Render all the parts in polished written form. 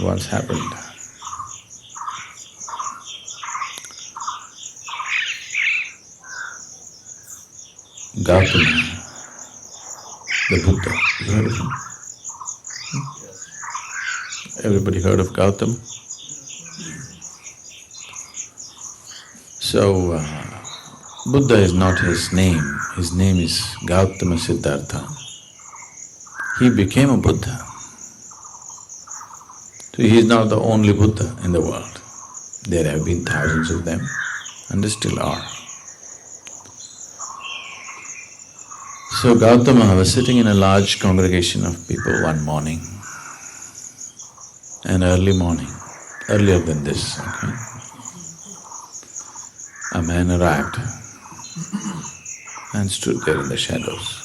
What's happened? Gautama the Buddha, you heard of him? Everybody heard of Gautama? So, Buddha is not his name is Gautama Siddhartha. He became a Buddha. So he is not the only Buddha in the world. There have been thousands of them and there still are. So Gautama was sitting in a large congregation of people one morning, an early morning, earlier than this, okay? A man arrived and stood there in the shadows.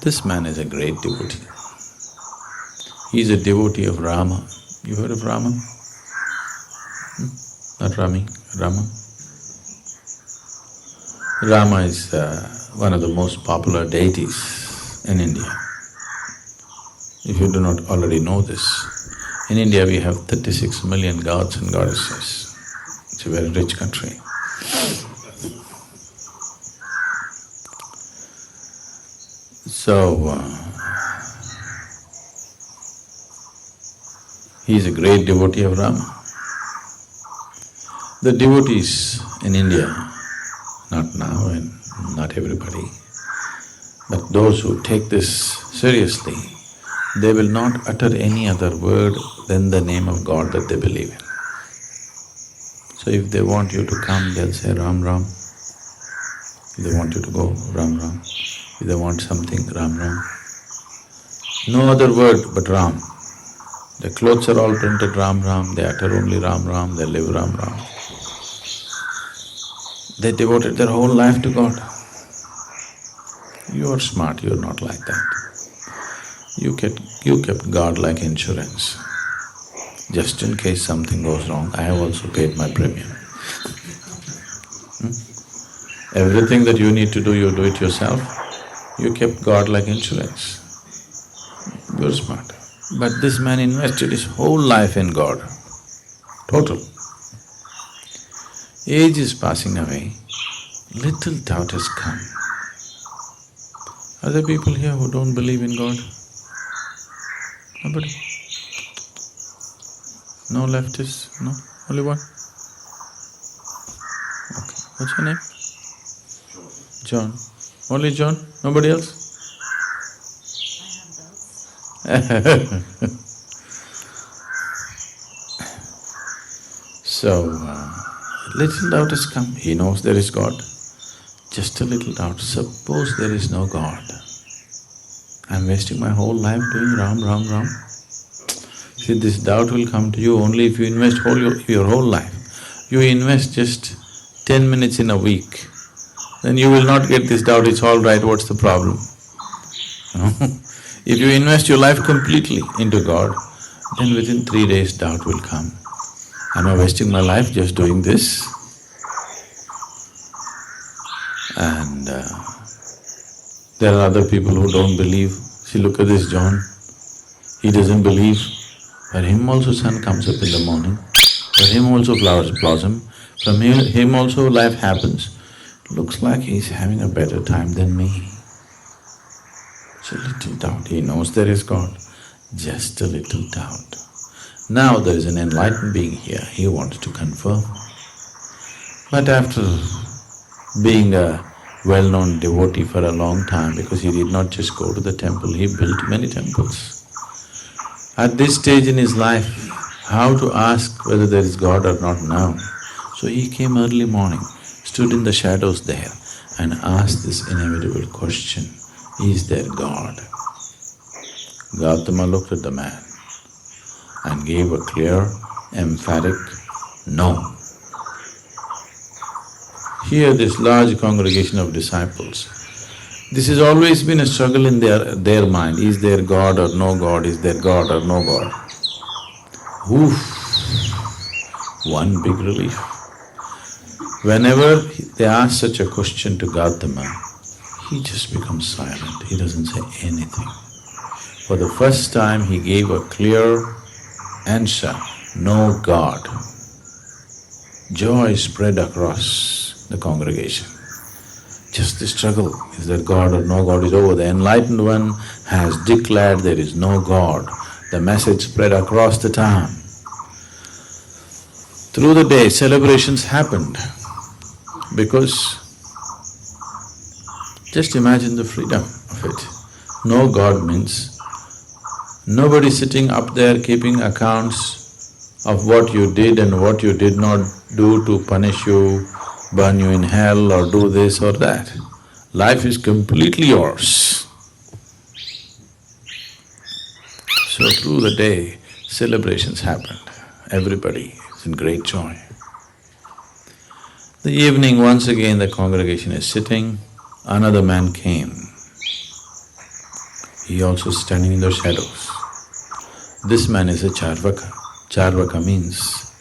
This man is a great devotee. He is a devotee of Rama. You heard of Rama? Not Rami, Rama. Rama is one of the most popular deities in India. If you do not already know this, in India we have 36 million gods and goddesses. It's a very rich country. So, he is a great devotee of Rama. The devotees in India, not now and not everybody, but those who take this seriously, they will not utter any other word than the name of God that they believe in. So if they want you to come, they'll say Ram Ram. If they want you to go, Ram Ram. If they want something, Ram Ram. No other word but Ram. Their clothes are all printed Ram Ram, they utter only Ram Ram, they live Ram Ram. They devoted their whole life to God. You are smart, you are not like that. You kept God like insurance. Just in case something goes wrong, I have also paid my premium. Everything that you need to do, you do it yourself. You kept God like insurance. You're smart. But this man invested his whole life in God, total. Age is passing away, little doubt has come. Are there people here who don't believe in God? Nobody? No leftists? No? Only one? Okay. What's your name? John. Only John? Nobody else? So, little doubt has come. He knows there is God. Just a little doubt. Suppose there is no God. I'm wasting my whole life doing Ram, Ram, Ram. See, this doubt will come to you only if you invest your whole life. You invest just 10 minutes in a week, then you will not get this doubt, it's all right, what's the problem? If you invest your life completely into God, then within 3 days doubt will come. Am I wasting my life just doing this? And there are other people who don't believe. See, look at this John, he doesn't believe. For him also sun comes up in the morning, for him also flowers blossom, from him also life happens. Looks like he's having a better time than me. It's a little doubt, he knows there is God, just a little doubt. Now there is an enlightened being here, he wants to confirm. But after being a well-known devotee for a long time, because he did not just go to the temple, he built many temples. At this stage in his life, how to ask whether there is God or not now? So he came early morning, stood in the shadows there and asked this inevitable question, is there God? Gautama looked at the man and gave a clear, emphatic no. Here this large congregation of disciples, this has always been a struggle in their mind, is there God or no God, is there God or no God? Oof, one big relief. Whenever they ask such a question to Gautama, he just becomes silent, he doesn't say anything. For the first time he gave a clear answer, no God. Joy spread across the congregation. Just the struggle, is there God or no God, is over. The enlightened one has declared there is no God. The message spread across the town. Through the day, celebrations happened because just imagine the freedom of it. No God means nobody sitting up there keeping accounts of what you did and what you did not do to punish you, burn you in hell or do this or that. Life is completely yours. So through the day, celebrations happened. Everybody is in great joy. The evening, once again the congregation is sitting, another man came. He also standing in the shadows. This man is a Charvaka. Charvaka means,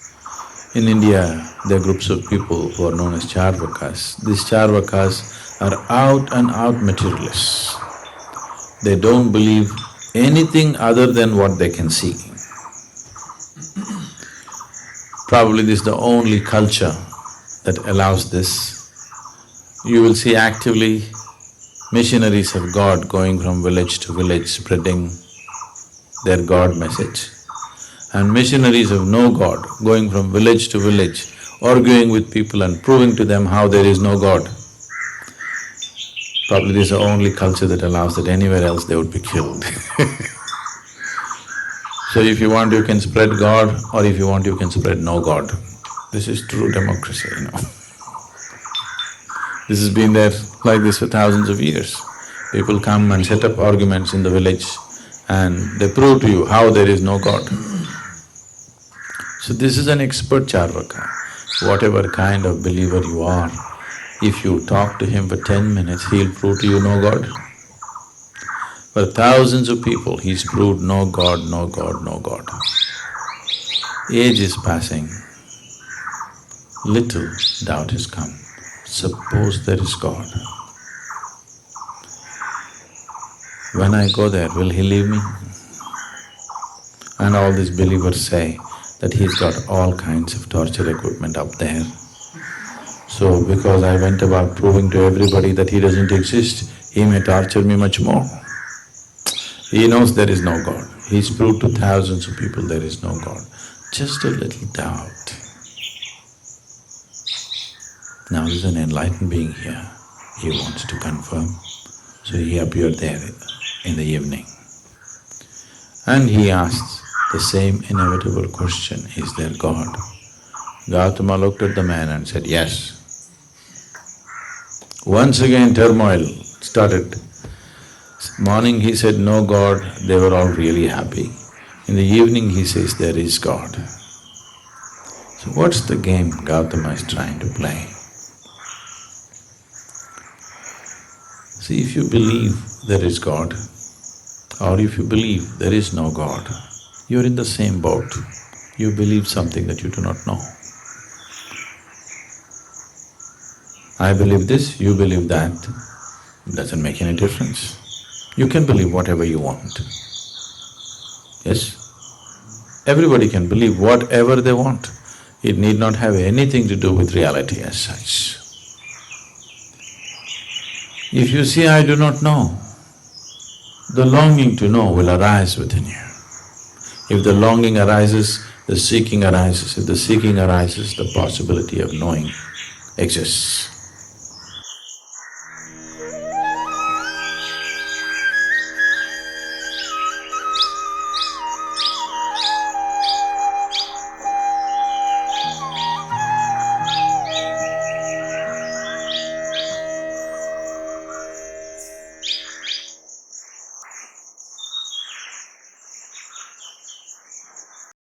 in India, there are groups of people who are known as Charvakas. These Charvakas are out and out materialists. They don't believe anything other than what they can see. Probably this is the only culture that allows this. You will see actively missionaries of God going from village to village spreading their God message, and missionaries of no God going from village to village arguing with people and proving to them how there is no God. Probably this is the only culture that allows that. Anywhere else they would be killed. So if you want, you can spread God, or if you want, you can spread no God. This is true democracy, This has been there like this for thousands of years. People come and set up arguments in the village and they prove to you how there is no God. So this is an expert Charvaka. Whatever kind of believer you are, if you talk to him for 10 minutes, he'll prove to you no God. For thousands of people, he's proved no God, no God, no God. Age is passing, little doubt has come. Suppose there is God. When I go there, will he leave me? And all these believers say that he's got all kinds of torture equipment up there. So because I went about proving to everybody that he doesn't exist, he may torture me much more. He knows there is no God. He's proved to thousands of people there is no God. Just a little doubt. Now there's an enlightened being here, he wants to confirm. So he appeared there in the evening. And he asked the same inevitable question, is there God? Gautama looked at the man and said, yes. Once again turmoil started. Morning he said, no God, they were all really happy. In the evening he says, there is God. So what's the game Gautama is trying to play? See, if you believe there is God, or if you believe there is no God, you're in the same boat. You believe something that you do not know. I believe this, you believe that, doesn't make any difference. You can believe whatever you want. Yes? Everybody can believe whatever they want. It need not have anything to do with reality as such. If you say, I do not know, the longing to know will arise within you. If the longing arises, the seeking arises. If the seeking arises, the possibility of knowing exists.